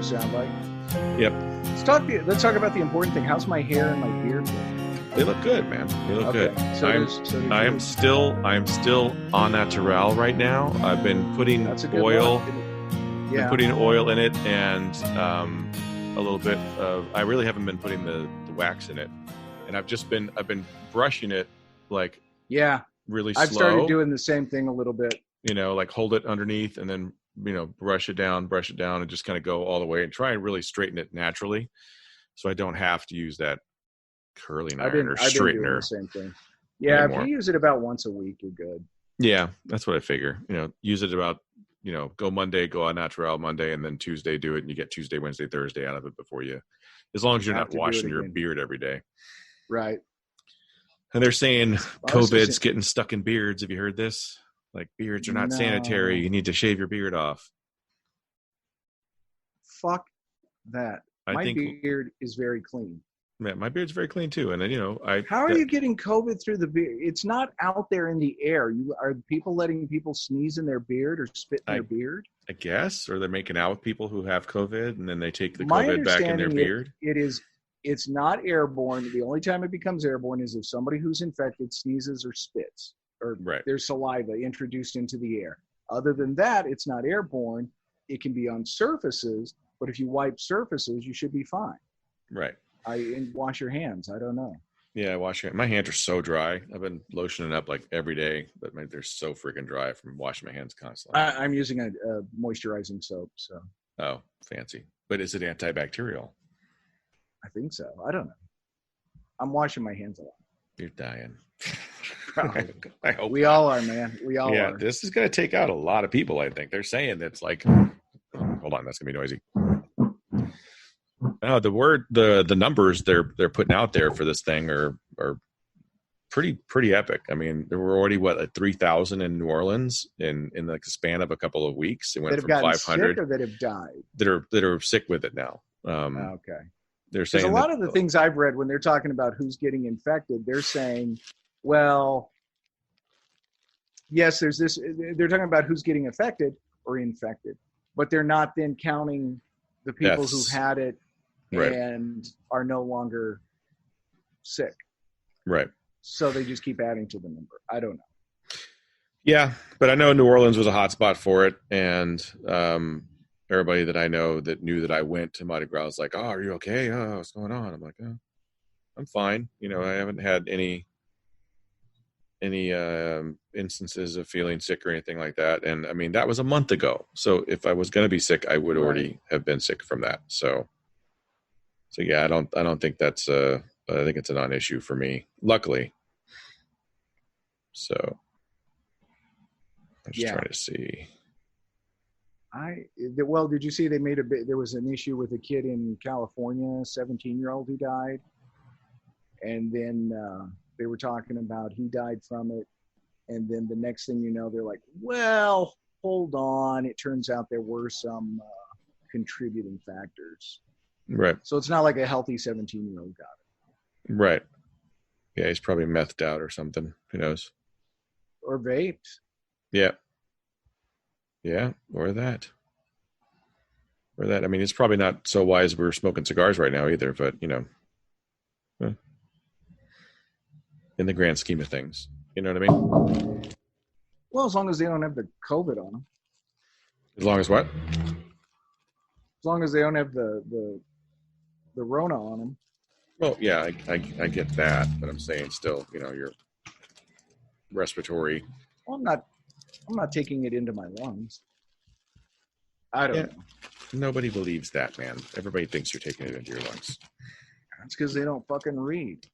you sound like. Yep. Let's talk about the important thing. How's my hair and my beard look? They look good, man. They look good. So I am still on that Terrell right now. I've been putting oil. Yeah. Been putting oil in it and a little bit of. I really haven't been putting the wax in it, and I've been brushing it like really slow. I've started doing the same thing a little bit. You know, like hold it underneath and then brush it down, and just kind of go all the way and try and really straighten it naturally, so I don't have to use that curling iron or straightener. I've been doing the same thing. Yeah, anymore. If you use it about once a week, you're good. Yeah, that's what I figure. Use it about, go Monday, go on natural Monday, and then Tuesday do it, and you get Tuesday, Wednesday, Thursday out of it before you, as long as you're not washing your beard every day. Right. And they're saying COVID's getting stuck in beards. Have you heard this? Like, beards are not sanitary. You need to shave your beard off. Fuck that. My beard is very clean. Yeah, my beard's very clean too, and then How are you getting COVID through the beard? It's not out there in the air. Are people letting people sneeze in their beard or spit in their beard? I guess, or they're making out with people who have COVID, and then they take the COVID back in their beard. It's not airborne. The only time it becomes airborne is if somebody who's infected sneezes or spits, or there's saliva introduced into the air. Other than that, it's not airborne. It can be on surfaces, but if you wipe surfaces, you should be fine. Right. And wash your hands. I don't know. Yeah, my hands are so dry. I've been lotioning up like every day, but they're so freaking dry from washing my hands constantly. I'm using a moisturizing soap. So. Oh, fancy. But is it antibacterial? I think so. I don't know. I'm washing my hands a lot. You're dying. I hope we all are, man. We all are. Yeah, this is going to take out a lot of people, I think. They're saying that's like, hold on, that's going to be noisy. No, the numbers they're putting out there for this thing are pretty epic. I mean, there were already 3,000 in New Orleans in the span of a couple of weeks. It went from 500 or that have died that are sick with it now. Okay, they're saying a lot of the things I've read when they're talking about who's getting infected, they're saying, well, yes, there's this. They're talking about who's getting affected or infected, but they're not then counting the people who've had it. Right. And are no longer sick. Right. So they just keep adding to the number. I don't know. Yeah, but I know New Orleans was a hot spot for it. And everybody that I know that knew that I went to Mardi Gras was like, oh, are you okay? Oh, what's going on? I'm like, oh, I'm fine. I haven't had any instances of feeling sick or anything like that. And I mean, that was a month ago. So if I was going to be sick, I would already have been sick from that. So yeah, I don't think that's I think it's a non-issue for me, luckily. So I'm just trying to see. Did you see there was an issue with a kid in California, 17-year-old who died, and then they were talking about he died from it, and then the next thing you know, they're like, well, hold on, it turns out there were some contributing factors. Right. So it's not like a healthy 17-year-old got it. Right. Yeah, he's probably methed out or something. Who knows? Or vaped. Yeah. Yeah, or that. I mean, it's probably not so wise we're smoking cigars right now either, but, in the grand scheme of things. You know what I mean? Well, as long as they don't have the COVID on them. As long as what? As long as they don't have the Rona on them. Well, yeah, I get that, but I'm saying still, your respiratory. Well, I'm not taking it into my lungs. I don't know. Nobody believes that, man. Everybody thinks you're taking it into your lungs. That's because they don't fucking read.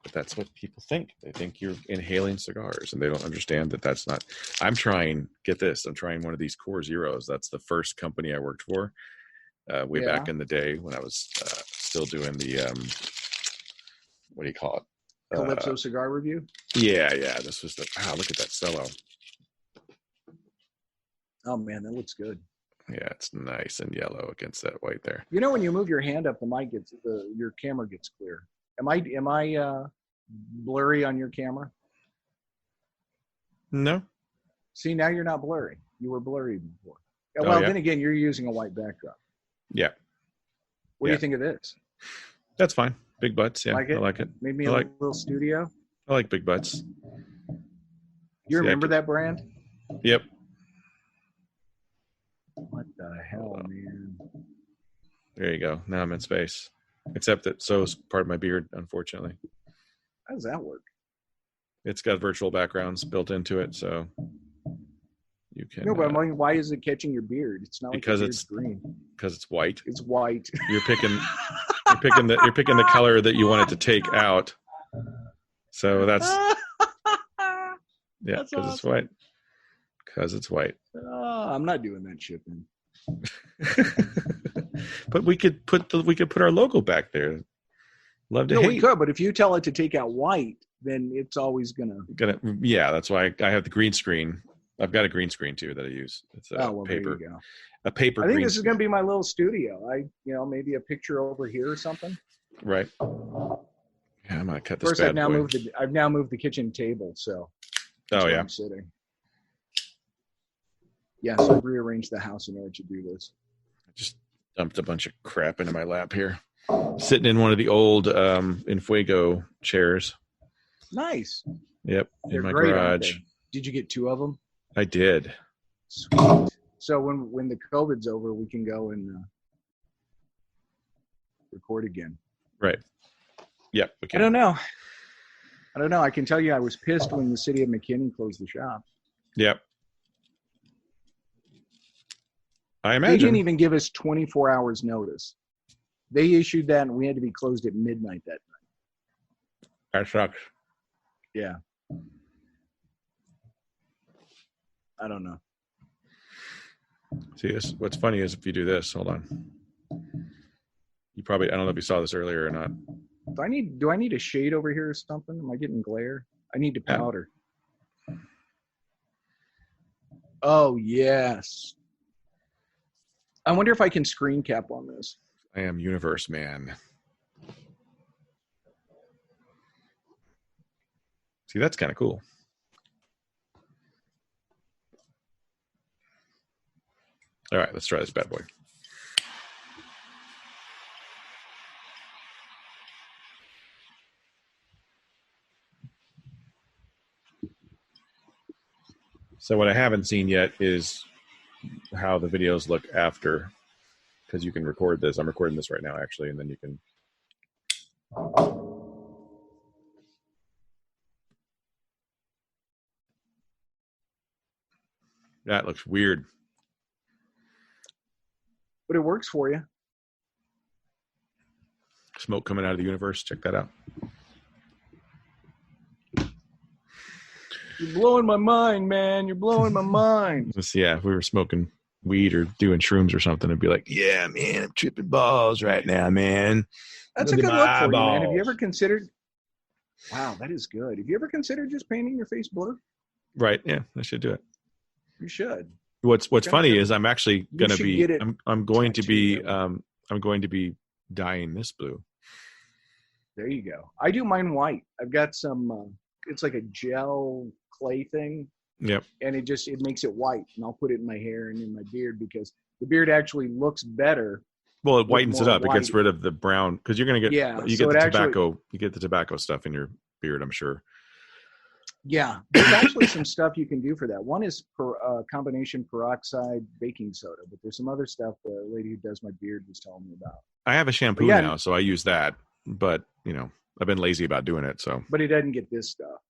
But that's what people think. They think you're inhaling cigars, and they don't understand that that's not. I'm trying one of these Core Zeros. That's the first company I worked for way back in the day when I was still doing the, what do you call it? Calypso Cigar Review? Yeah. This was look at that cello. Oh, man, that looks good. Yeah, it's nice and yellow against that white there. When you move your hand up, the mic your camera gets clear. Am I blurry on your camera? No. See, now you're not blurry. You were blurry before. Well, then again, you're using a white backdrop. Yeah. What do you think of this? That's fine. Big butts. Yeah, Like it? I like it. Maybe a little studio. I like big butts. You remember that brand? Yep. What the hell, man? There you go. Now I'm in space. Except that so is part of my beard, unfortunately. How does that work? It's got virtual backgrounds built into it, so you can. No, but why is it catching your beard? It's not because like it's green. Because it's white. It's white. You're picking the color that you want it to take out. So that's because awesome. It's white. Because it's white. I'm not doing that shit then. But we could put our logo back there. Love to hate. We could, but if you tell it to take out white, then it's always gonna. Yeah, that's why I have the green screen. I've got a green screen too that I use. It's a paper. There you go. A paper. I think this is gonna be my little studio. Maybe a picture over here or something. Right. Yeah, I'm gonna cut this. First, I've now moved the kitchen table, so. Oh yeah. I'm sitting. Yeah, so I've rearranged the house in order to do this. I just dumped a bunch of crap into my lap here. Sitting in one of the old Infuego chairs. Nice. Yep, They're in my great, garage. Did you get 2 of them? I did. Sweet. So when the COVID's over, we can go and record again. Right. Yep. We can. I don't know. I can tell you I was pissed when the city of McKinney closed the shop. Yep. I imagine. They didn't even give us 24 hours notice. They issued that and we had to be closed at midnight that night. That sucks. Yeah. I don't know. See, what's funny is if you do this, hold on. I don't know if you saw this earlier or not. Do I need a shade over here or something? Am I getting glare? I need to powder. Yeah. Oh, yes. I wonder if I can screen cap on this. I am Universe Man. See, that's kind of cool. All right, let's try this bad boy. So what I haven't seen yet is how the videos look after, because you can record this. I'm recording this right now, actually, and then you can. That looks weird. But it works for you. Smoke coming out of the universe. Check that out. You're blowing my mind, man. You're blowing my mind. Yeah, if we were smoking weed or doing shrooms or something, it'd be like, yeah, man, I'm tripping balls right now, man. That's a good look for you, man. Have you ever considered? Wow, that is good. Have you ever considered just painting your face blue? Right. Yeah, I should do it. You should. What's funny is I'm actually going to be I'm going to be dyeing this blue. There you go. I do mine white. I've got some it's like a gel clay thing. Yep. And it makes it white, and I'll put it in my hair and in my beard because the beard actually looks better. Well, it whitens it up. White. It gets rid of the brown because you're going to get you get the tobacco stuff in your beard, I'm sure. Yeah, there's actually some stuff you can do for that. One is combination peroxide baking soda, but there's some other stuff the lady who does my beard was telling me about. I have a shampoo now, so I use that, but I've been lazy about doing it. So, but it doesn't get this stuff.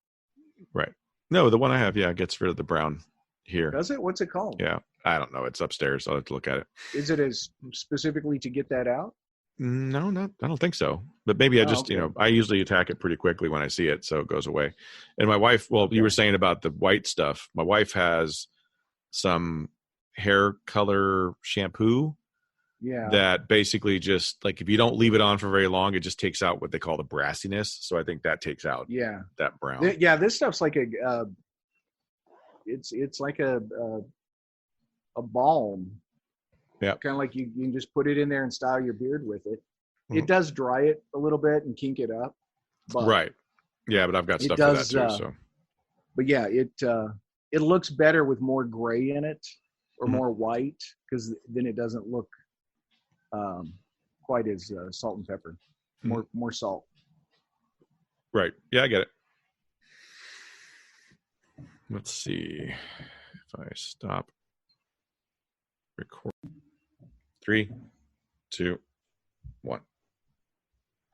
Right. No, the one I have, gets rid of the brown here. Does it? What's it called? Yeah, I don't know. It's upstairs. I'll have to look at it. Is it as specifically to get that out? No, I don't think so. But maybe I usually attack it pretty quickly when I see it, so it goes away. And my wife, you were saying about the white stuff. My wife has some hair color shampoo. Yeah. That basically just like if you don't leave it on for very long, it just takes out what they call the brassiness. So I think that takes out that brown. This stuff's like it's like a balm. Yeah. Kind of like you can just put it in there and style your beard with it. It does dry it a little bit and kink it up. But right. Yeah, but I've got stuff for that too. So. But yeah, it looks better with more gray in it or more white because then it doesn't look quite as salt and pepper. More salt. Right. Yeah, I get it. Let's see if I stop record. 3, 2, 1.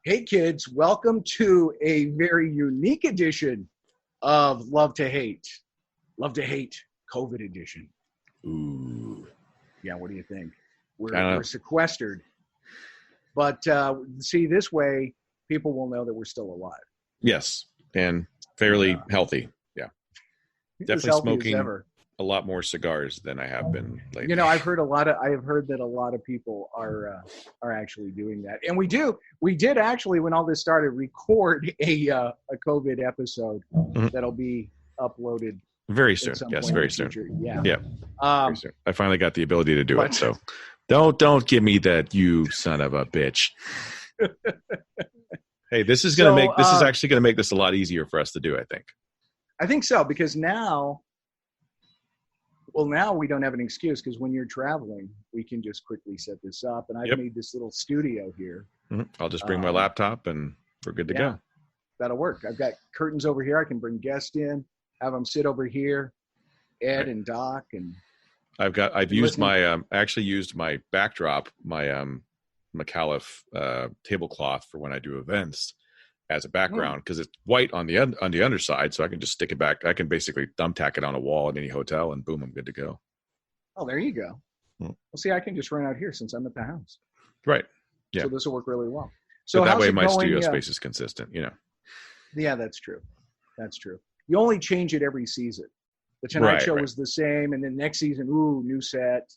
Hey kids, welcome to a very unique edition of Love to Hate COVID edition. Ooh. Yeah, what do you think? We're sequestered. But see, this way, people will know that we're still alive. Yes, and fairly healthy. Yeah, definitely smoking a lot more cigars than I have been lately. You know, I've heard that a lot of people are actually doing that, and we did actually, when all this started, record a COVID episode that'll be uploaded very soon. Yes, very soon. Yeah. Very soon. I finally got the ability to do it. So don't give me that, you son of a bitch. Hey, this is actually gonna make this a lot easier for us to do, I think. I think so, because now we don't have an excuse, because when you're traveling, we can just quickly set this up. And I've made this little studio here. I'll just bring my laptop and we're good to go. That'll work. I've got curtains over here. I can bring guests in, have them sit over here, Ed and Doc, and I've used my actually used my backdrop, my McAuliffe tablecloth for when I do events as a background, because it's white on the underside, so I can just stick it back. I can basically thumbtack it on a wall at any hotel, and boom, I'm good to go. Oh, there you go. Well, see, I can just run out here since I'm at the house. Right. Yeah. So this will work really well. So but that way my studio space is consistent, you know. Yeah, that's true. That's true. You only change it every season. The Tonight Show was the same, and then next season, new set,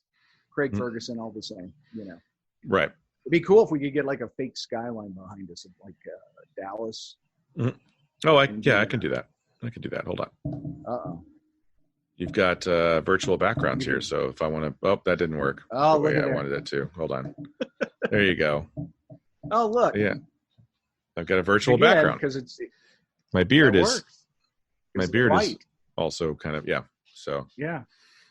Craig Ferguson, all the same, you know. Right. It'd be cool if we could get like a fake skyline behind us, like Dallas. Oh, I can do that. I can do that. Hold on. Uh-oh. You've got virtual backgrounds here, so if I want to... Oh, that didn't work. Oh, look at I wanted it to. Hold on. There you go. Oh, look. Yeah. I've got a virtual background. Because it's... My beard is... Works. My beard is also kind of... Yeah, so... Yeah. I'm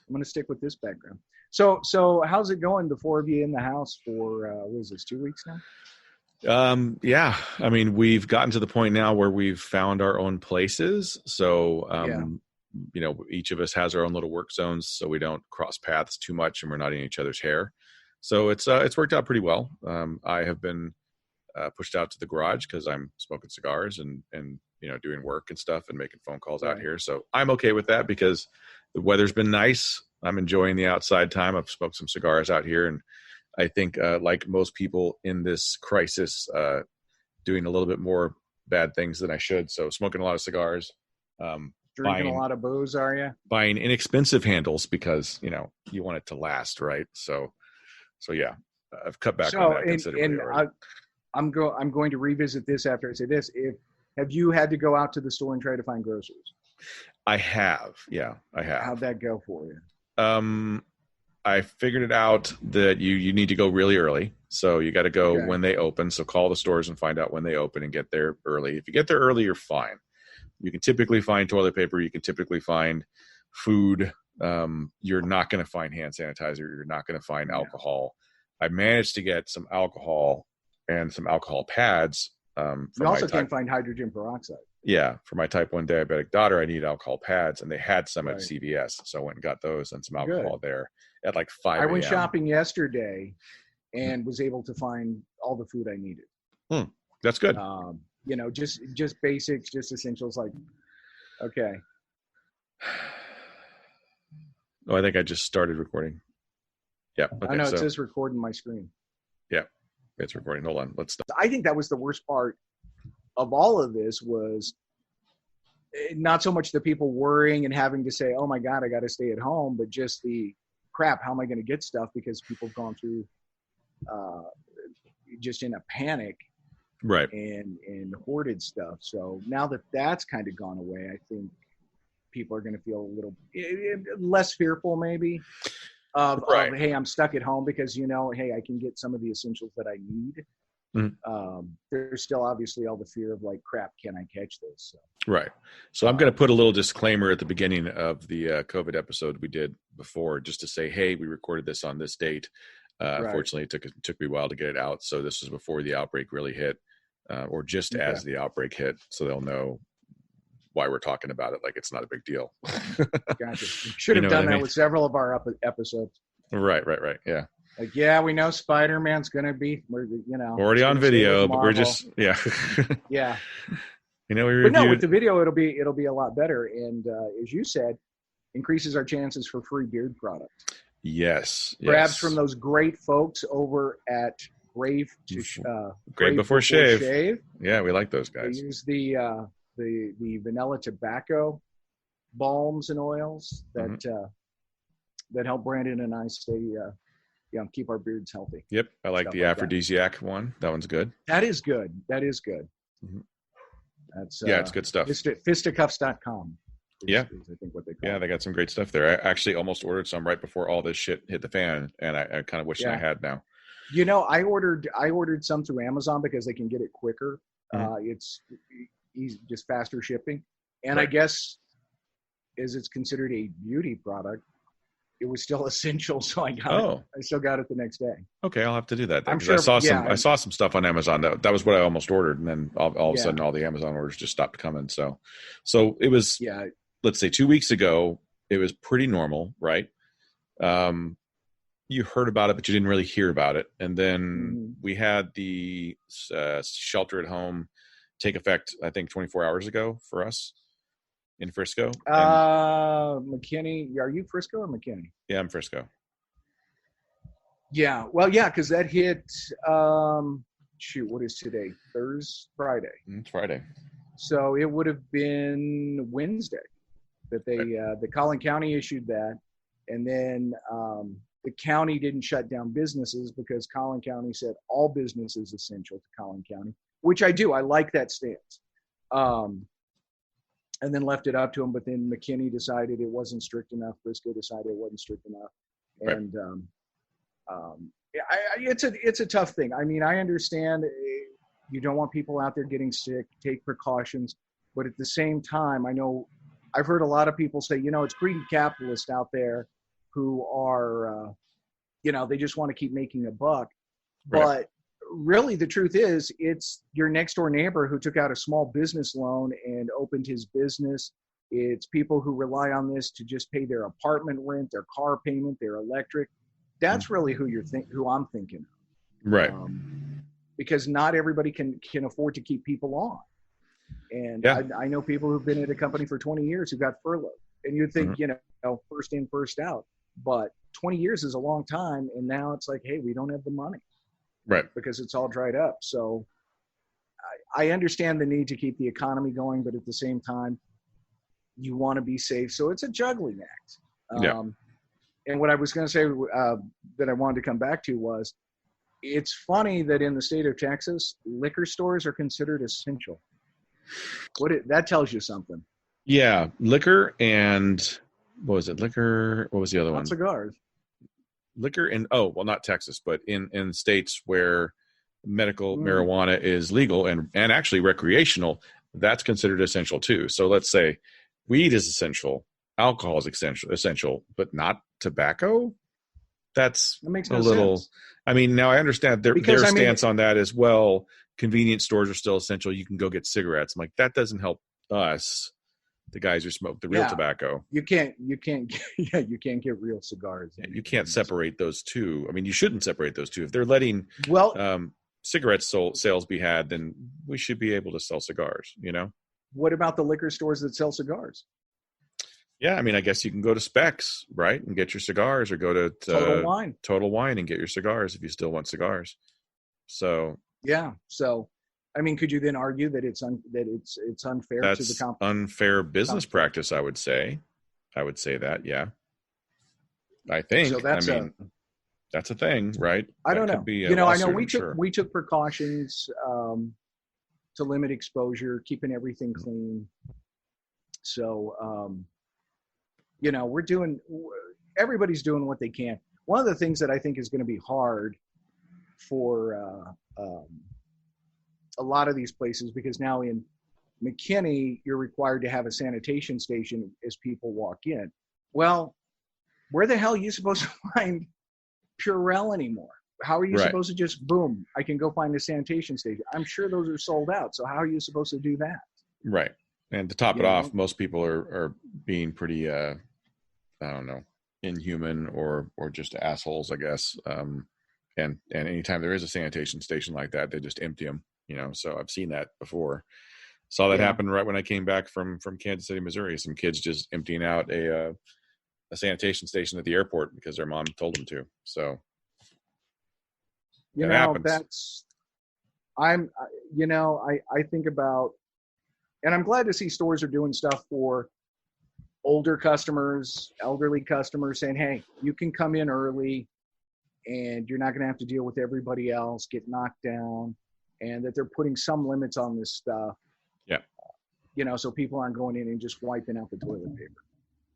going to stick with this background. So how's it going, the four of you in the house for, what is this, 2 weeks now? Yeah. I mean, we've gotten to the point now where we've found our own places. So, you know, each of us has our own little work zones, so we don't cross paths too much and we're not in each other's hair. So it's worked out pretty well. I have been pushed out to the garage because I'm smoking cigars and, you know, doing work and stuff and making phone calls out here. So I'm okay with that because the weather's been nice. I'm enjoying the outside time. I've smoked some cigars out here, and I think, like most people in this crisis, doing a little bit more bad things than I should. So smoking a lot of cigars, drinking a lot of booze, are you? Buying inexpensive handles because, you know, you want it to last, right? So yeah, I've cut back on that considerably already. I'm going to revisit this after I say this. Have you had to go out to the store and try to find groceries? I have. Yeah, I have. How'd that go for you? I figured it out that you need to go really early. So you got to go when they open. So call the stores and find out when they open and get there early. If you get there early, you're fine. You can typically find toilet paper. You can typically find food. You're not going to find hand sanitizer. You're not going to find alcohol. I managed to get some alcohol and some alcohol pads. You also can't find hydrogen peroxide. Yeah, for my type 1 diabetic daughter, I need alcohol pads, and they had some at CVS, so I went and got those and some alcohol there at like 5 a.m. I went shopping yesterday and was able to find all the food I needed. That's good. You know, just basics, just essentials. Like, okay. Oh, I think I just started recording. Yeah. Okay, I know it says record on my screen. Yeah, it's recording. Hold on. Let's stop. I think that was the worst part of all of this, was not so much the people worrying and having to say, oh my God, I got to stay at home, but just the crap, how am I going to get stuff? Because people have gone through just in a panic, right, and hoarded stuff. So now that that's kind of gone away, I think people are going to feel a little less fearful maybe of, hey, I'm stuck at home, because, you know, hey, I can get some of the essentials that I need. There's still obviously all the fear of like, crap, can I catch this? So. Right. So I'm going to put a little disclaimer at the beginning of the COVID episode we did before, just to say, hey, we recorded this on this date. Right. Fortunately, it took me a while to get it out. So this was before the outbreak really hit, or just as the outbreak hit. So they'll know why we're talking about it. Like it's not a big deal. Gotcha. We should have done that with several of our episodes. Right. Yeah. Like, yeah, we know Spider-Man's going to be, already on video, but we're just, yeah. Yeah. We reviewed. But no, with the video, it'll be a lot better. And as you said, increases our chances for free beard product. Yes. Perhaps from those great folks over at Grave Before Shave. Yeah, we like those guys. They use the vanilla tobacco balms and oils that help Brandon and I stay keep our beards healthy. Yep, I like the aphrodisiac one. That one's good. That is good. Mm-hmm. That's it's good stuff. Fisticuffs.com. I think what they call it. They got some great stuff there. I actually almost ordered some right before all this shit hit the fan, and I kind of wish I had now. I ordered some through Amazon because they can get it quicker. It's easy, just faster shipping, and I guess as it's considered a beauty product, it was still essential, so I got it. I still got it the next day. Okay, I'll have to do that. I'm sure. I saw some stuff on Amazon. That was what I almost ordered, and then all of a sudden, all the Amazon orders just stopped coming. So it was. Yeah. Let's say 2 weeks ago, it was pretty normal, right? You heard about it, but you didn't really hear about it, and then we had the shelter at home take effect. I think 24 hours ago for us. In Frisco? McKinney. Are you Frisco or McKinney? Yeah, I'm Frisco. Yeah. Well, yeah, because that hit, what is today? Friday. It's Friday. So it would have been Wednesday that the Collin County issued that. And then the county didn't shut down businesses because Collin County said all business is essential to Collin County, which I do. I like that stance. And then left it up to them, but then McKinney decided it wasn't strict enough. Frisco decided it wasn't strict enough, and it's a tough thing. I mean, I understand you don't want people out there getting sick. Take precautions, but at the same time, I know I've heard a lot of people say, it's greedy capitalists out there who are, they just want to keep making a buck, but really the truth is it's your next door neighbor who took out a small business loan and opened his business. It's people who rely on this to just pay their apartment rent, their car payment, their electric. That's really who I'm thinking of. Right. Because not everybody can afford to keep people on. And I know people who've been at a company for 20 years who got furloughed, and you'd think, first in, first out, but 20 years is a long time. And now it's like, hey, we don't have the money. Right. Because it's all dried up. So I understand the need to keep the economy going, but at the same time, you want to be safe. So it's a juggling act. And what I was going to say that I wanted to come back to was, it's funny that in the state of Texas, liquor stores are considered essential. That tells you something. Yeah. Liquor and what was it? Liquor. What was the other one? Cigars. Liquor in not Texas, but in states where medical marijuana is legal and actually recreational, that's considered essential too. So let's say weed is essential, alcohol is essential, but not tobacco. That makes no sense. I mean, now I understand their stance on that as well. Convenience stores are still essential. You can go get cigarettes. I'm like, that doesn't help us, the guys who smoke the real tobacco. You can't get real cigars. You can't separate those two. I mean, you shouldn't separate those two. If they're letting cigarette sales be had, then we should be able to sell cigars, What about the liquor stores that sell cigars? Yeah, I mean, I guess you can go to Specs, right, and get your cigars, or go to Total Wine and get your cigars if you still want cigars. So yeah, so I mean, could you then argue that it's unfair to the company? That's unfair business practice, I would say. I would say that, yeah. I think. So that's a thing, right? I don't know. I know we took precautions to limit exposure, keeping everything clean. So, everybody's doing what they can. One of the things that I think is going to be hard for a lot of these places, because now in McKinney, you're required to have a sanitation station as people walk in. Well, where the hell are you supposed to find Purell anymore. How are you Right. supposed to just boom? I can go find a sanitation station. I'm sure those are sold out. So how are you supposed to do that? Right. And to top You it off, know? most people are being pretty, I don't know, inhuman or just assholes, I guess. And anytime there is a sanitation station like that, they just empty them, so I've seen that before. Saw that happen right when I came back from Kansas City, Missouri. Some kids just emptying out a sanitation station at the airport because their mom told them to. So that happens. I think about, and I'm glad to see stores are doing stuff for older customers, elderly customers, saying, hey, you can come in early and you're not going to have to deal with everybody else, get knocked down, and that they're putting some limits on this stuff. Yeah. So people aren't going in and just wiping out the toilet paper.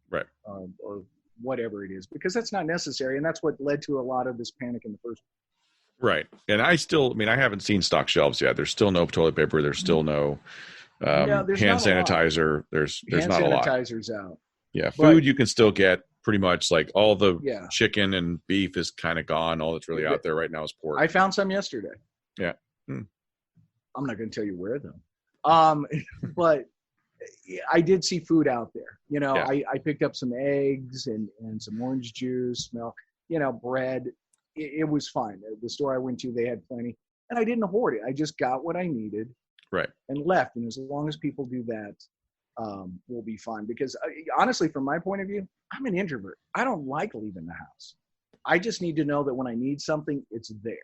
Right. Or whatever it is, because that's not necessary. And that's what led to a lot of this panic in the first place. Right. And I haven't seen stock shelves yet. There's still no toilet paper. There's still no hand sanitizer. There's not a lot. Hand sanitizer's out. Yeah. Food you can still get pretty much, like all the chicken and beef is kind of gone. All that's really out there right now is pork. I found some yesterday. Yeah. I'm not going to tell you where though. But I did see food out there. I picked up some eggs and some orange juice, milk, bread. It was fine. The store I went to, they had plenty. And I didn't hoard it. I just got what I needed. Right. And left. And as long as people do that, we'll be fine. Because honestly, from my point of view, I'm an introvert. I don't like leaving the house. I just need to know that when I need something, it's there.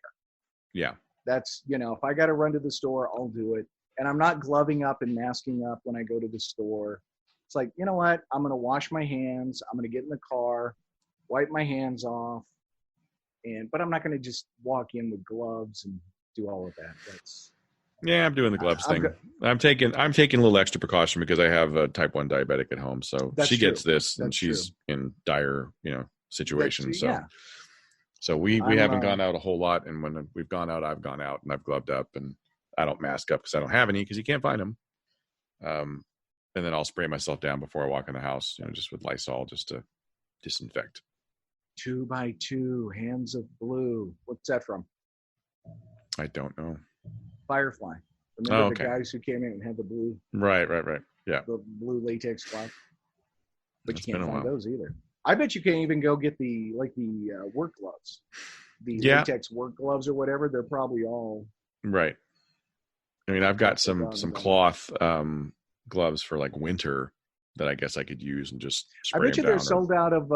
Yeah. That's, if I got to run to the store, I'll do it. And I'm not gloving up and masking up when I go to the store. It's like, you know what? I'm going to wash my hands. I'm going to get in the car, wipe my hands off. But I'm not going to just walk in with gloves and do all of that. I'm doing the gloves thing. I'm taking a little extra precaution because I have a type 1 diabetic at home. So she gets this and she's in dire, situation. So we haven't gone out a whole lot. And when we've gone out, I've gone out and I've gloved up, and I don't mask up because I don't have any because you can't find them. And then I'll spray myself down before I walk in the house, just with Lysol just to disinfect. 2x2 Hands of Blue. What's that from? I don't know. Firefly. Remember the guys who came in and had the blue? Right. Yeah. The blue latex cloth. But you can't find those either. I bet you can't even go get the work gloves. The latex work gloves or whatever. They're probably all right. I've got some cloth gloves for like winter that I guess I could use and just spray. I bet you they're sold out of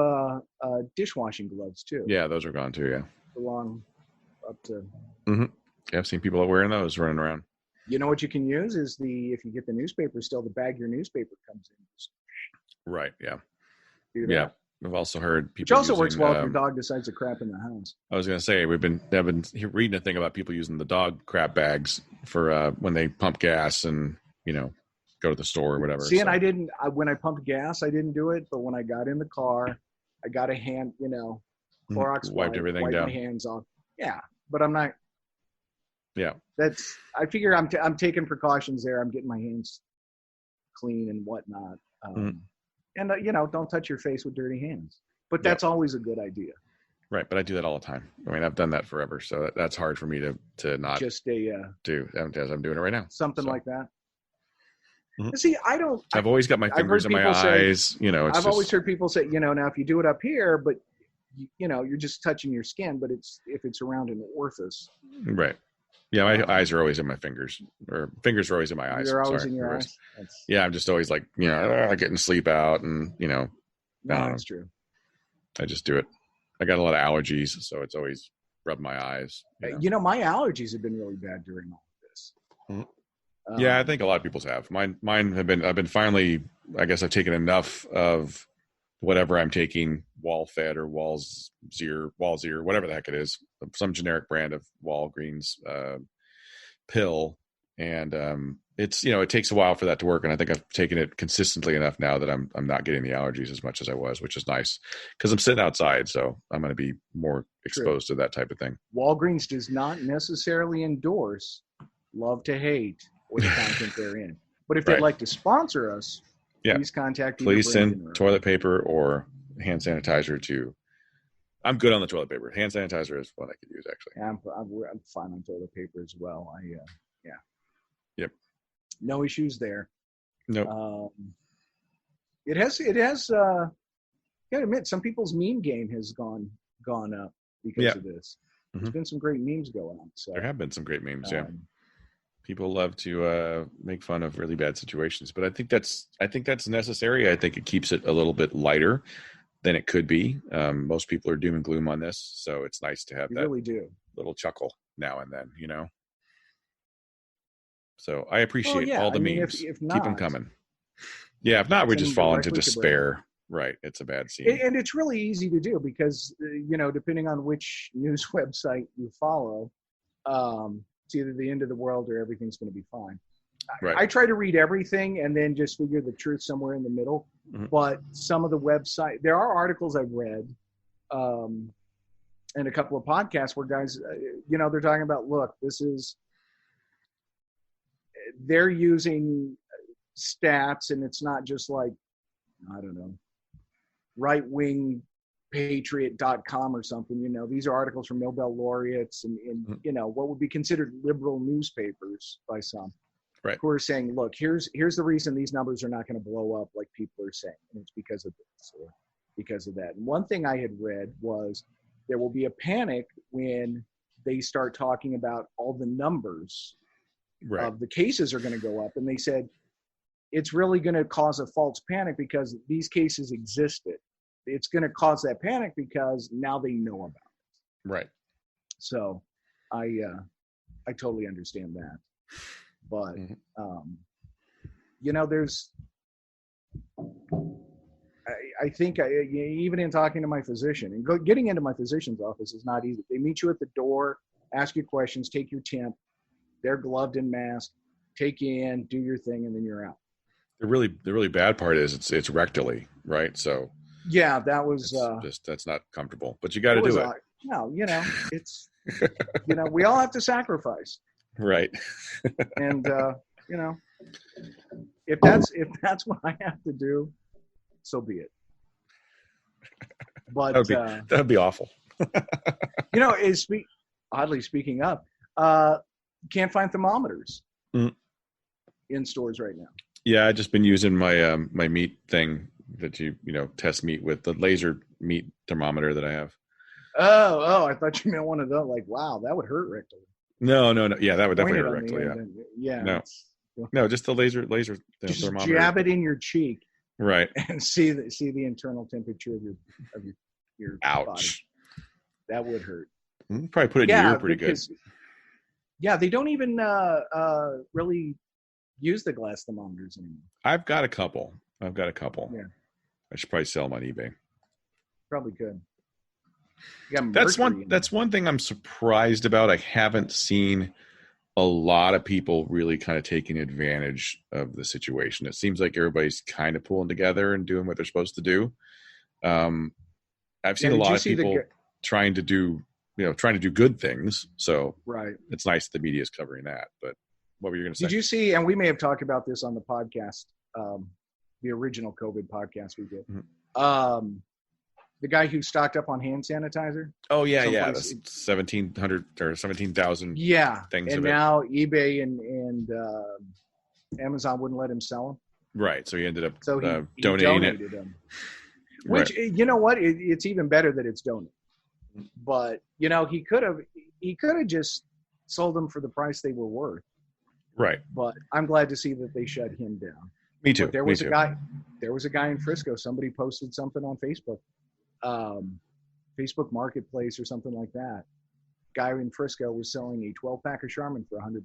dishwashing gloves too. Yeah, those are gone too. Yeah. Belong up to. Mm-hmm. Yeah, I've seen people wearing those running around. You know what you can use is if you get the newspaper, still the bag your newspaper comes in. Right. Yeah. Yeah. I've also heard people. Which also works well if your dog decides to crap in the house. I was going to say I've been reading a thing about people using the dog crap bags for when they pump gas and go to the store or whatever. See, and when I pumped gas, I didn't do it, but when I got in the car, I got a hand, Clorox wiped everything down, my hands off. Yeah, but I'm not. Yeah, I figure I'm taking precautions there. I'm getting my hands clean and whatnot. And don't touch your face with dirty hands. But that's always a good idea. Right, but I do that all the time. I've done that forever, so that's hard for me to not just do as I'm doing it right now. Something like that. Mm-hmm. See, I've always got my fingers in my eyes. I've always heard people say, now if you do it up here, but you're just touching your skin. But if it's around an orifice, right? Yeah, my eyes are always in my fingers, or fingers are always in my eyes. You're always in your eyes. Yeah, I'm just always like, getting sleep out, and No, that's true. I just do it. I got a lot of allergies, so it's always rubbed my eyes. My allergies have been really bad during all of this. Mm-hmm. Yeah, I think a lot of people's have. Mine have been. I've been finally. I guess I've taken enough of whatever I'm taking, Wall-Fed or Walzir, whatever the heck it is, some generic brand of Walgreens pill, and it's it takes a while for that to work, and I think I've taken it consistently enough now that I'm not getting the allergies as much as I was, which is nice because I'm sitting outside, so I'm going to be more exposed to that type of thing. Walgreens does not necessarily endorse love to hate or the content they're in, but if they'd like to sponsor us, please contact. Please send toilet paper or hand sanitizer to I'm good on the toilet paper. Hand sanitizer is what I could use, actually. Yeah, I'm fine on toilet paper as well. Yeah. Yep. No issues there. Nope. It has. Gotta admit, some people's meme game has gone up because of this. There's been some great memes going on. So there have been some great memes. Yeah. People love to make fun of really bad situations, but I think that's necessary. I think it keeps it a little bit lighter than it could be. Most people are doom and gloom on this, so it's nice to have that really do. Little chuckle now and then, So I appreciate all the memes. If not, keep them coming. Yeah, if not, we just fall into despair. Right, it's a bad scene. And it's really easy to do because, depending on which news website you follow, it's either the end of the world or everything's going to be fine. Right. I try to read everything and then just figure the truth somewhere in the middle. Mm-hmm. But some of the there are articles I've read and a couple of podcasts where guys, they're talking about, look, they're using stats and it's not just like, I don't know, rightwingpatriot.com or something. These are articles from Nobel laureates and what would be considered liberal newspapers by some, right, who are saying, look, here's the reason these numbers are not going to blow up like people are saying, and it's because of this or because of that. And one thing I had read was there will be a panic when they start talking about all the numbers of the cases are going to go up, and they said it's really going to cause a false panic because these cases existed. It's going to cause that panic because now they know about it. Right. So I totally understand that. But, I think even in talking to my physician and getting into my physician's office is not easy. They meet you at the door, ask you questions, take your temp. They're gloved and masked, take you in, do your thing, and then you're out. The really bad part is it's rectally, right? So yeah, that was that's not comfortable, but you got to do it. No, it's we all have to sacrifice, right? And if that's what I have to do, so be it. But that'd be awful. Oddly speaking up, can't find thermometers in stores right now. Yeah, I've just been using my my meat thing that you test meat with, the laser meat thermometer that I have. Oh, I thought you meant one of those. Like, wow, that would hurt rectally. No. Yeah, that would definitely hurt rectally. Yeah. No, just the laser just thermometer. Jab it in your cheek. Right. And see the internal temperature of your Ouch. body. That would hurt. Probably put it in your ear pretty good. Yeah, they don't even really use the glass thermometers anymore. I've got a couple. Yeah. I should probably sell them on eBay. Probably could. That's one thing I'm surprised about. I haven't seen a lot of people really kind of taking advantage of the situation. It seems like everybody's kind of pulling together and doing what they're supposed to do. I've seen a lot of people trying to do good things. So right. It's nice the media is covering that. But what were you going to say? Did you see, and we may have talked about this on the podcast, the original COVID podcast we did. Mm-hmm. The guy who stocked up on hand sanitizer. Oh yeah, that's 1,700 or 17,000. Yeah, things. And now eBay and Amazon wouldn't let him sell them. Right, so he ended up he donated them. Which you know what? It's even better that it's donated. But he could have just sold them for the price they were worth. Right. But I'm glad to see that they shut him down. Me too. But there was a guy in Frisco. Somebody posted something on Facebook. Facebook Marketplace or something like that. Guy in Frisco was selling a 12-pack of Charmin for $100.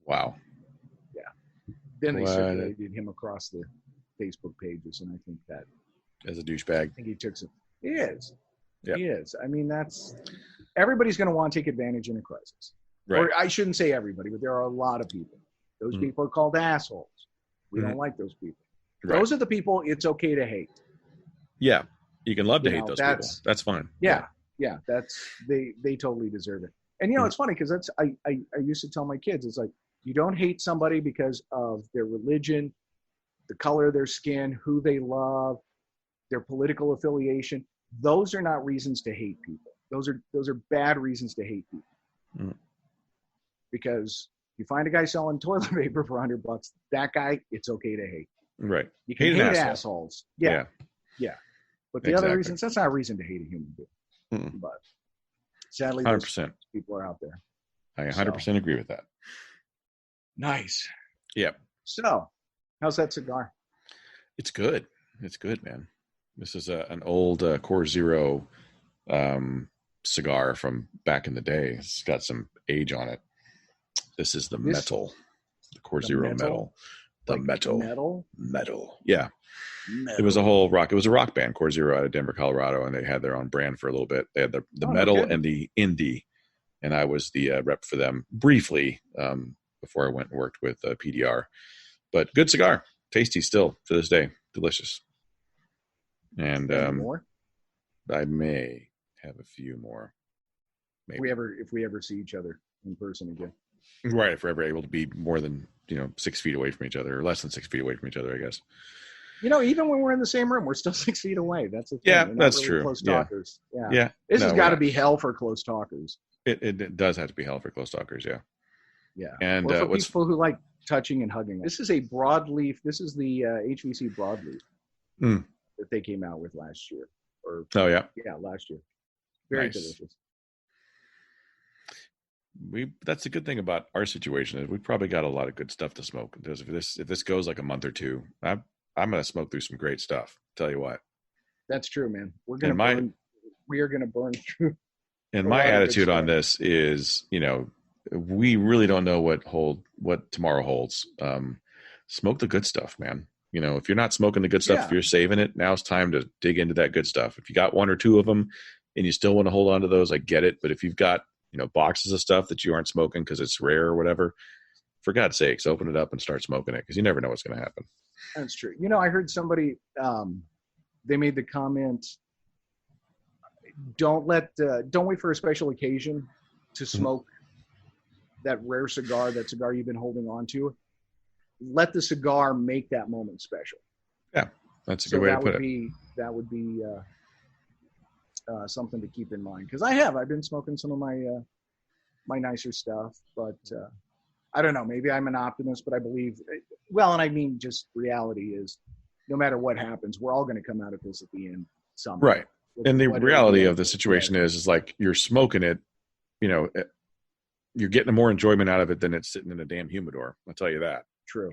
Wow. Yeah. Then they circulated him across the Facebook pages, and I think that as a douchebag. I think he took some. He is. Yep. He is. I mean, everybody's going to want to take advantage in a crisis. Right. Or I shouldn't say everybody, but there are a lot of people. Those people are called assholes. We don't like those people. Right. Those are the people it's okay to hate. Yeah. You can love to hate those people. That's fine. Yeah. That's they totally deserve it. And it's funny because I used to tell my kids, it's like, you don't hate somebody because of their religion, the color of their skin, who they love, their political affiliation. those are not reasons to hate people. Those are bad reasons to hate people. Mm. Because you find a guy selling toilet paper for $100, that guy, it's okay to hate. Right. You can hate asshole. assholes. Yeah. But the other reasons, that's not a reason to hate a human being. Mm-mm. But sadly, 100%. people are out there. I 100% agree with that. Nice. Yep. So, how's that cigar? It's good. It's good, man. This is an old Core Zero cigar from back in the day. It's got some age on it. This is the metal. The Core Zero metal. The like metal. Yeah. Metal. It was a whole rock. It was a rock band, Core Zero, out of Denver, Colorado, and they had their own brand for a little bit. They had the metal and the indie, and I was the rep for them briefly before I went and worked with PDR. But good cigar, tasty still to this day, delicious. And more? I may have a few more. Maybe. If we ever see each other in person again. Right, if we're ever able to be more than 6 feet away from each other, or less than 6 feet away from each other, I guess. Even when we're in the same room, we're still 6 feet away. That's the thing. Yeah, that's really true. Close talkers. Yeah. This has got to be hell for close talkers. It does have to be hell for close talkers. Yeah. Yeah. And or for people who like touching and hugging. This is a broadleaf. This is the HVC broadleaf that they came out with last year. Last year. Very delicious. That's a good thing about our situation is we probably got a lot of good stuff to smoke. If this goes like a month or two, I'm gonna smoke through some great stuff. Tell you what. That's true, man. We are gonna burn through. And my attitude on this is, we really don't know what tomorrow holds. Smoke the good stuff, man. If you're not smoking the good stuff, if you're saving it, now it's time to dig into that good stuff. If you got one or two of them and you still want to hold on to those, I get it. But if you've got boxes of stuff that you aren't smoking because it's rare or whatever, for God's sakes, open it up and start smoking it, because you never know what's going to happen. That's true. I heard somebody, they made the comment, don't wait for a special occasion to smoke that rare cigar, that cigar you've been holding on to. Let the cigar make that moment special. Yeah, that's a good way to put it. That would be something to keep in mind, because I've been smoking some of my my nicer stuff, but I don't know, maybe I'm an optimist, but I believe, and I mean, just reality is, no matter what happens, we're all going to come out of this at the end somehow. Right. And the reality of the situation is like, you're smoking it, you're getting more enjoyment out of it than it's sitting in a damn humidor. I'll tell you that. True.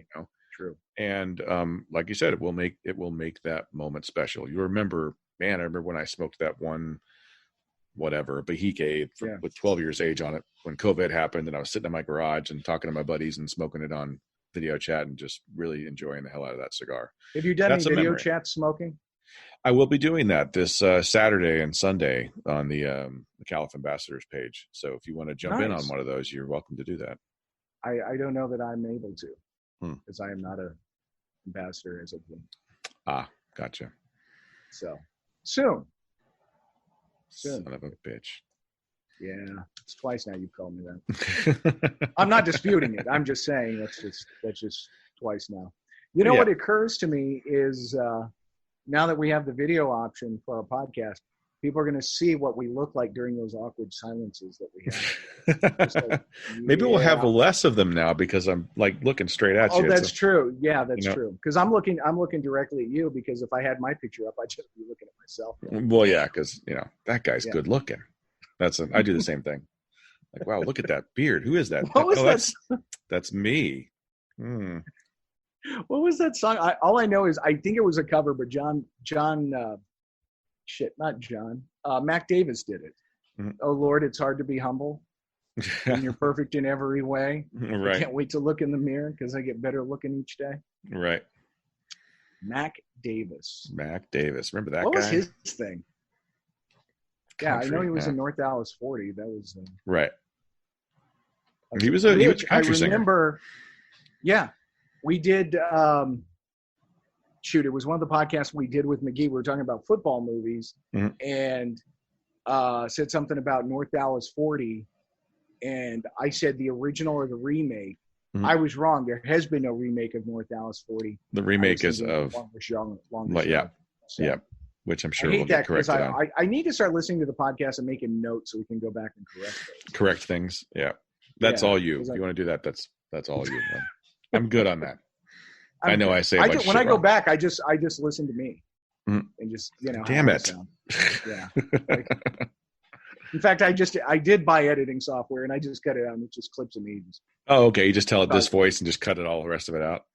True. And like you said, it will make that moment special. You remember, man, I remember when I smoked that one, whatever, Bahike with 12 years age on it when COVID happened, and I was sitting in my garage and talking to my buddies and smoking it on video chat and just really enjoying the hell out of that cigar. Have you done any video chat smoking? I will be doing that this Saturday and Sunday on the Calif Ambassadors page. So if you want to jump in on one of those, you're welcome to do that. I don't know that I'm able to, because I am not an ambassador as of yet. Ah, gotcha. So soon. Son of a bitch. Yeah, it's twice now you've called me that. I'm not disputing it. I'm just saying that's just twice now. What occurs to me is now that we have the video option for our podcast, people are going to see what we look like during those awkward silences that we have. Maybe we'll have less of them now, because I'm like looking straight at you. Oh, that's true. Yeah, that's true. Because I'm looking directly at you, because if I had my picture up, I'd just be looking at myself. Well, yeah, because that guy's good looking. I do the same thing. Like, wow, look at that beard. Who is that? What was that? That's me. What was that song? All I know is I think it was a cover, but Mac Davis did it. Oh Lord, it's hard to be humble, and you're perfect in every way. Right. I can't wait to look in the mirror, because I get better looking each day. Right. Mac Davis. Remember that guy? What was his thing? Country, I know he was in North Dallas 40. That was right. He was a country singer. I remember. Yeah, we did. It was one of the podcasts we did with McGee. We were talking about football movies, and said something about North Dallas 40, and I said the original or the remake. I was wrong. There has been no remake of North Dallas 40. The remake is of Longest Young. Yeah. which I'm sure I will hate get that because corrected on. I need to start listening to the podcast and making notes so we can go back and correct those. Correct things. Yeah. That's all you. If you want to do that, that's all you. I'm good on that. I know good. I say a bunch of shit when I go wrong. back, I just listen to me and just, Damn it. Yeah. In fact, I did buy editing software and I just cut it out and it just clips of me. Oh, okay. You just tell it this voice and just cut it all the rest of it out.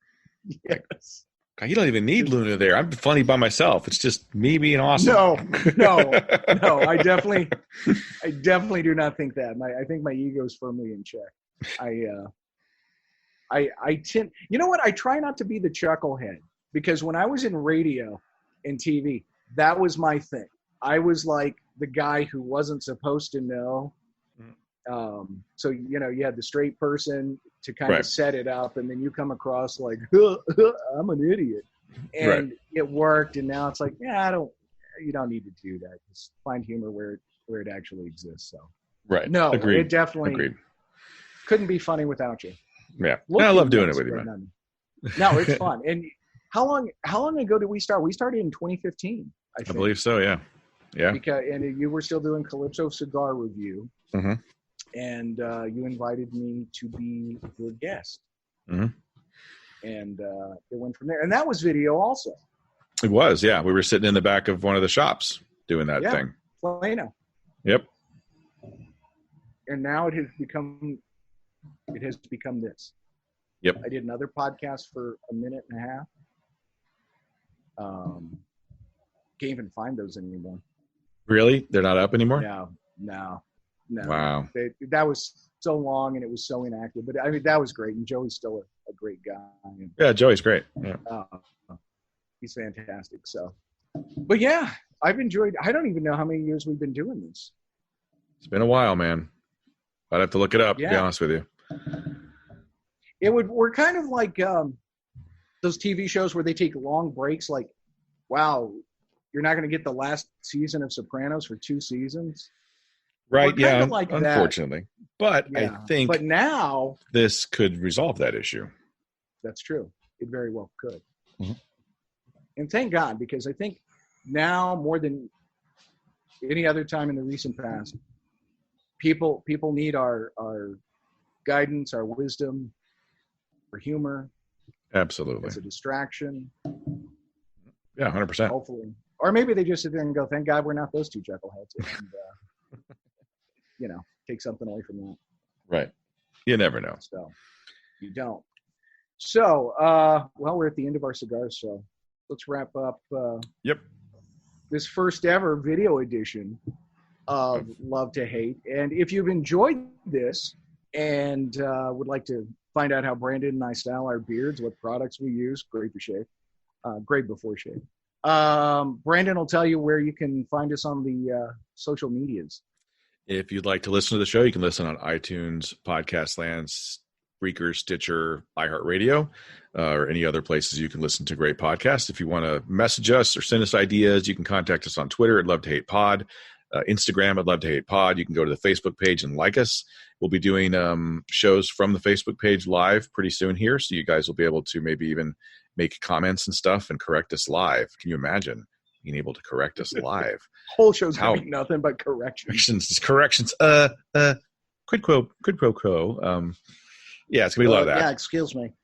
Yes. God, you don't even need Luna there. I'm funny by myself. It's just me being awesome. No. I definitely do not think that. I think my ego is firmly in check. I tend, you know what? I try not to be the chucklehead because when I was in radio and TV, that was my thing. I was like the guy who wasn't supposed to know. So, you had the straight person to kind of set it up, and then you come across like, I'm an idiot. And it worked, and now it's like, you don't need to do that. Just find humor where it actually exists. So, no, Agreed. It definitely couldn't be funny without you. Yeah, I love doing it with you, man. No, it's fun. And how long ago did we start? We started in 2015. I believe so. Yeah. And you were still doing Calypso Cigar Review, and you invited me to be your guest, and it went from there. And that was video also. It was, yeah. We were sitting in the back of one of the shops doing that thing. Plano. Yep. And now it has become this. Yep. I did another podcast for a minute and a half. Can't even find those anymore. Really? They're not up anymore? No. Wow. That was so long and it was so inactive. But I mean, that was great. And Joey's still a great guy. Yeah, Joey's great. Yeah. He's fantastic. So, but yeah, I've enjoyed. I don't even know how many years we've been doing this. It's been a while, man. I'd have to look it up, to be honest with you. We're kind of like those TV shows where they take long breaks. Like, wow, you're not going to get the last season of Sopranos for 2 seasons. Right. Yeah. Like unfortunately, but I think. But now this could resolve that issue. That's true. It very well could. And thank God, because I think now more than any other time in the recent past, people need our guidance, our wisdom, our humor. Absolutely. As a distraction. Yeah, 100%. Hopefully. Or maybe they just sit there and go, thank God we're not those two chuckleheads. And, take something away from that. Right. You never know. So, you don't. So, we're at the end of our cigars, so let's wrap up this first ever video edition of Love to Hate. And if you've enjoyed this and would like to find out how Brandon and I style our beards, what products we use, great for shave, great before shave. Brandon will tell you where you can find us on the social medias. If you'd like to listen to the show, you can listen on iTunes, Podcast Land, Spreaker, Stitcher, iHeartRadio, or any other places you can listen to great podcasts. If you want to message us or send us ideas, you can contact us on Twitter at Love to Hate Pod, Instagram at Love to Hate Pod. You can go to the Facebook page and like us. We'll be doing shows from the Facebook page live pretty soon here, so you guys will be able to maybe even make comments and stuff and correct us live. Can you imagine being able to correct us live? Whole show's gonna be nothing but corrections. Corrections. Quid pro quo. Yeah, it's gonna be a lot of that. Yeah, excuse me.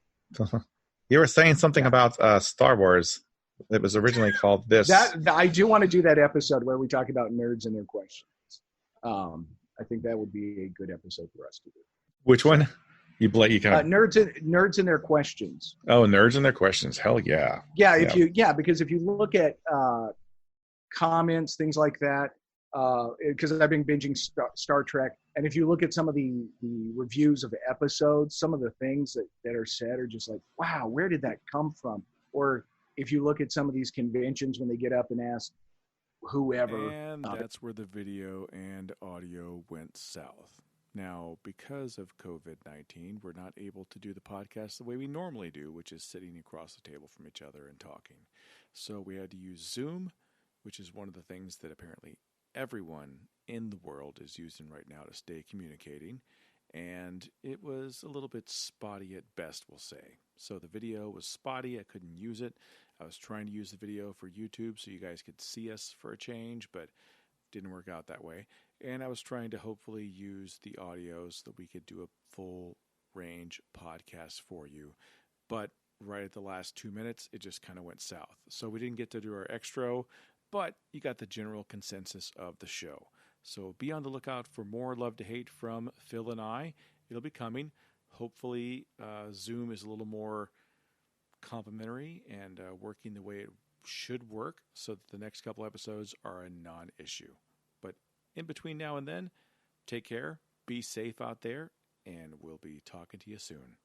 You were saying something about Star Wars. It was originally called this. I do want to do that episode where we talk about nerds and their questions. I think that would be a good episode for us to do. Which one? You kind of nerds and their questions. Oh, nerds and their questions. Hell yeah. Yeah, because if you look at comments, things like that, because I've been binging Star Trek, and if you look at some of the reviews of episodes, some of the things that are said are just like, wow, where did that come from? Or if you look at some of these conventions when they get up and ask whoever. And that's where the video and audio went south. Now, because of COVID-19, we're not able to do the podcast the way we normally do, which is sitting across the table from each other and talking. So we had to use Zoom, which is one of the things that apparently everyone in the world is using right now to stay communicating. and it was a little bit spotty at best, we'll say. So the video was spotty. I couldn't use it. I was trying to use the video for YouTube so you guys could see us for a change, but didn't work out that way. And I was trying to hopefully use the audio so that we could do a full range podcast for you. But right at the last 2 minutes, it just kind of went south. So we didn't get to do our extra, but you got the general consensus of the show. So be on the lookout for more Love to Hate from Phil and I. It'll be coming. Hopefully, Zoom is a little more complimentary and working the way it should work so that the next couple episodes are a non-issue. But in between now and then, take care, be safe out there, and we'll be talking to you soon.